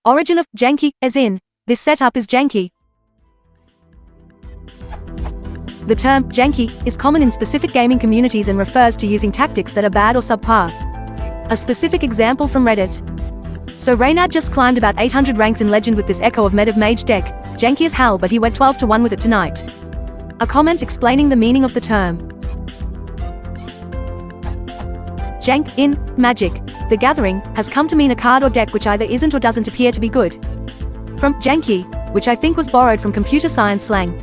Origin of janky, as in, this setup is janky. The term janky is common in specific gaming communities and refers to using tactics that are bad or subpar. A specific example from Reddit. So Reynard just climbed about 800 ranks in Legend with this Echo of Med of Mage deck. Janky as hell, but he went 12-1 with it tonight. A comment explaining the meaning of the term. Jank, in Magic, the Gathering, has come to mean a card or deck which either isn't or doesn't appear to be good. From janky, which I think was borrowed from computer science slang.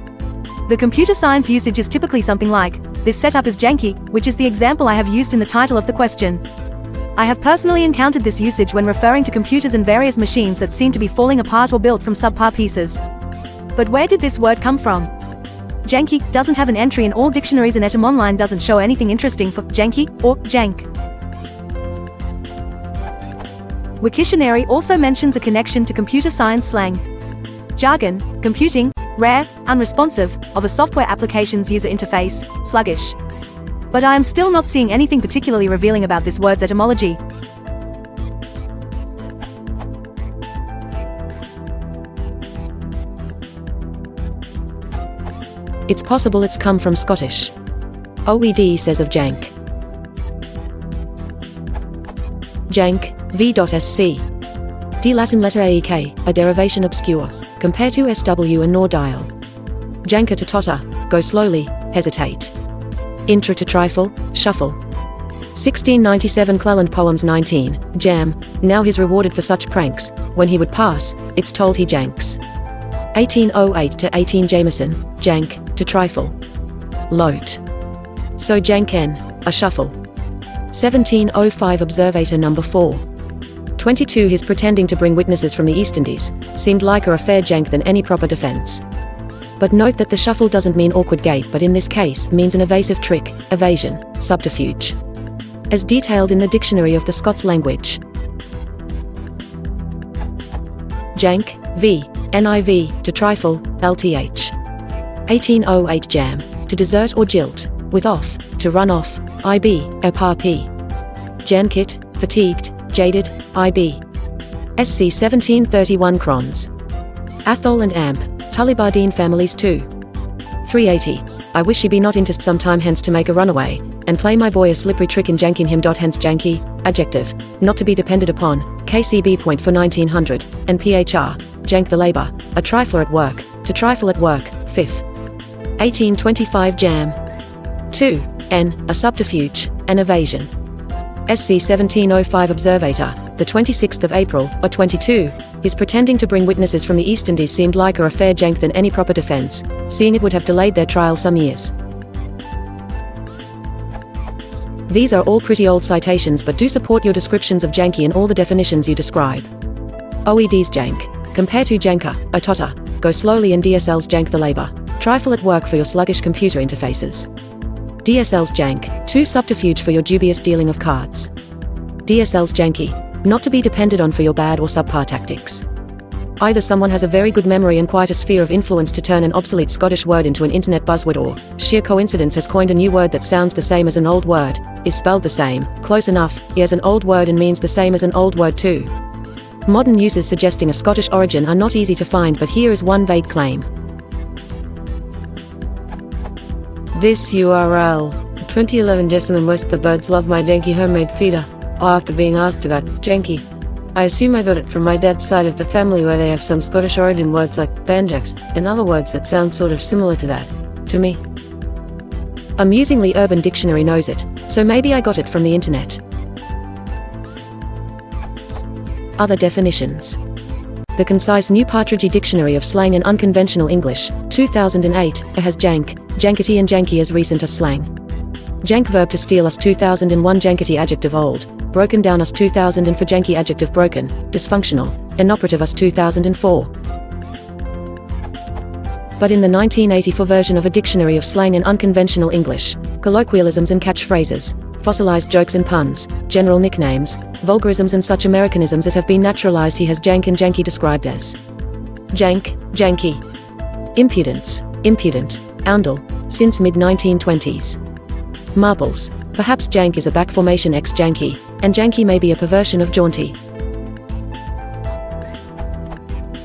The computer science usage is typically something like, this setup is janky, which is the example I have used in the title of the question. I have personally encountered this usage when referring to computers and various machines that seem to be falling apart or built from subpar pieces. But where did this word come from? Janky doesn't have an entry in all dictionaries and Etymonline doesn't show anything interesting for janky or jank. Wiktionary also mentions a connection to computer science slang. Jargon, computing, rare, unresponsive, of a software application's user interface, sluggish. But I am still not seeing anything particularly revealing about this word's etymology. It's possible it's come from Scottish. OED says of jank. Jank, v.Sc. D Latin letter aek, a derivation obscure. Compare to SW and nor dial. Janker to totter, go slowly, hesitate. Intra to trifle, shuffle. 1697 Cleland Poems 19, Jam, now he's rewarded for such pranks, when he would pass, it's told he janks. 1808 to 18 Jameson, jank, to trifle. Loat. So janken, a shuffle. 1705 Observator number 4. 22 His pretending to bring witnesses from the East Indies, seemed liker a fair jank than any proper defense. But note that the shuffle doesn't mean awkward gait but in this case means an evasive trick, evasion, subterfuge. As detailed in the Dictionary of the Scots Language. Jank, v. NIV, to trifle, LTH. 1808 Jam, to desert or jilt, with off, to run off, IB, eparpy. Jankit, fatigued, jaded, IB. SC 1731 Crons. Athol and Amp, Tullibardine families too. 380. I wish he be not into some time hence to make a runaway, and play my boy a slippery trick in janking him. Hence janky, adjective, not to be depended upon, KCB point for 1900, and PHR, jank the labor, a trifler at work, to trifle at work, 5th. 1825 Jam. 2. N, a subterfuge, an evasion. SC 1705 Observator, the 26th of April, or 22, his pretending to bring witnesses from the East Indies seemed liker a fair jank than any proper defense, seeing it would have delayed their trial some years. These are all pretty old citations but do support your descriptions of janky in all the definitions you describe. OED's jank, compare to janker, a totter, go slowly and DSL's jank the labor, trifle at work for your sluggish computer interfaces. DSL's jank, too subterfuge for your dubious dealing of cards. DSL's janky, not to be depended on for your bad or subpar tactics. Either someone has a very good memory and quite a sphere of influence to turn an obsolete Scottish word into an internet buzzword, or sheer coincidence has coined a new word that sounds the same as an old word, is spelled the same, close enough, is an old word and means the same as an old word too. Modern uses suggesting a Scottish origin are not easy to find, but here is one vague claim. This URL, 2011 Jessamine West. The birds love my janky homemade feeder. After being asked about janky, I assume I got it from my dad's side of the family where they have some Scottish origin words like banjaks, and other words that sound sort of similar to that, to me. Amusingly, Urban Dictionary knows it, so maybe I got it from the internet. Other definitions. The concise New Partridge Dictionary of Slang and Unconventional English, 2008, has jank, jankety and janky as recent as slang. Jank verb to steal us 2001, jankety adjective old, broken down us 2000 and for janky adjective broken, dysfunctional, inoperative us 2004. But in the 1984 version of a Dictionary of Slang and Unconventional English, colloquialisms and catchphrases, fossilized jokes and puns, general nicknames, vulgarisms and such Americanisms as have been naturalized, he has jank and janky described as jank, janky. Impudence, impudent, oundle, since mid-1920s. Marbles, perhaps jank is a back formation ex-janky, and janky may be a perversion of jaunty.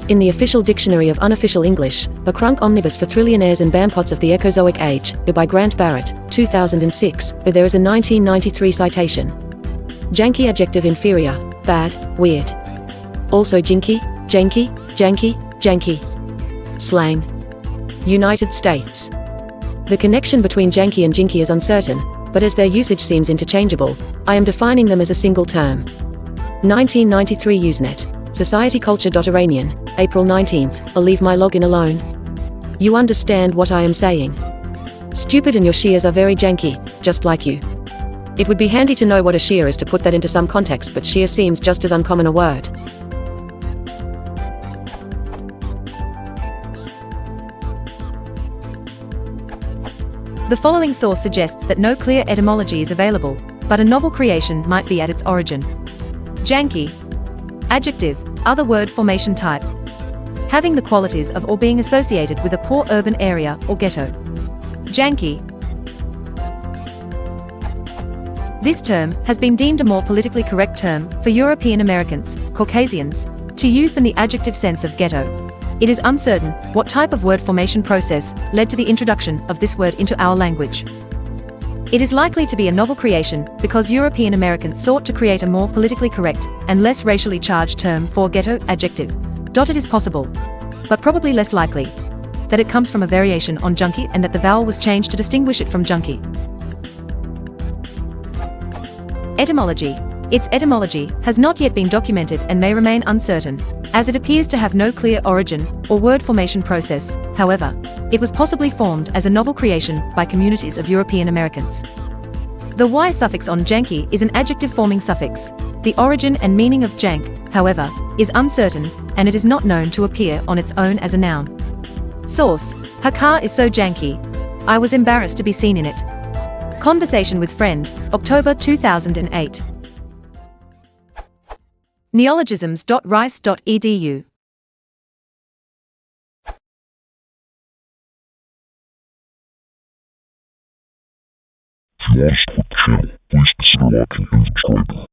In the official dictionary of unofficial English, a crunk omnibus for thrillionaires and bampots of the Ecozoic age, by Grant Barrett, 2006, there is a 1993 citation. Janky adjective inferior, bad, weird. Also jinky, janky, janky, janky. Slang. United States. The connection between janky and jinky is uncertain, but as their usage seems interchangeable, I am defining them as a single term. 1993 Usenet. Societyculture.Iranian, April 19th, I'll leave my login alone. You understand what I am saying. Stupid and your shears are very janky, just like you. It would be handy to know what a shear is to put that into some context, but shear seems just as uncommon a word. The following source suggests that no clear etymology is available, but a novel creation might be at its origin. Janky. Adjective, other word formation type. Having the qualities of or being associated with a poor urban area or ghetto. Janky. This term has been deemed a more politically correct term for European Americans, Caucasians, to use than the adjective sense of ghetto. It is uncertain what type of word formation process led to the introduction of this word into our language. It is likely to be a novel creation because European Americans sought to create a more politically correct and less racially charged term for ghetto adjective. It is possible, but probably less likely, that it comes from a variation on junky and that the vowel was changed to distinguish it from junky. Etymology. Its etymology has not yet been documented and may remain uncertain, as it appears to have no clear origin or word formation process. However, it was possibly formed as a novel creation by communities of European Americans. The y suffix on janky is an adjective-forming suffix. The origin and meaning of jank, however, is uncertain, and it is not known to appear on its own as a noun. Source: her car is so janky. I was embarrassed to be seen in it. Conversation with friend, October 2008. Neologisms.rice.edu If you want to support the channel, please consider liking and subscribing.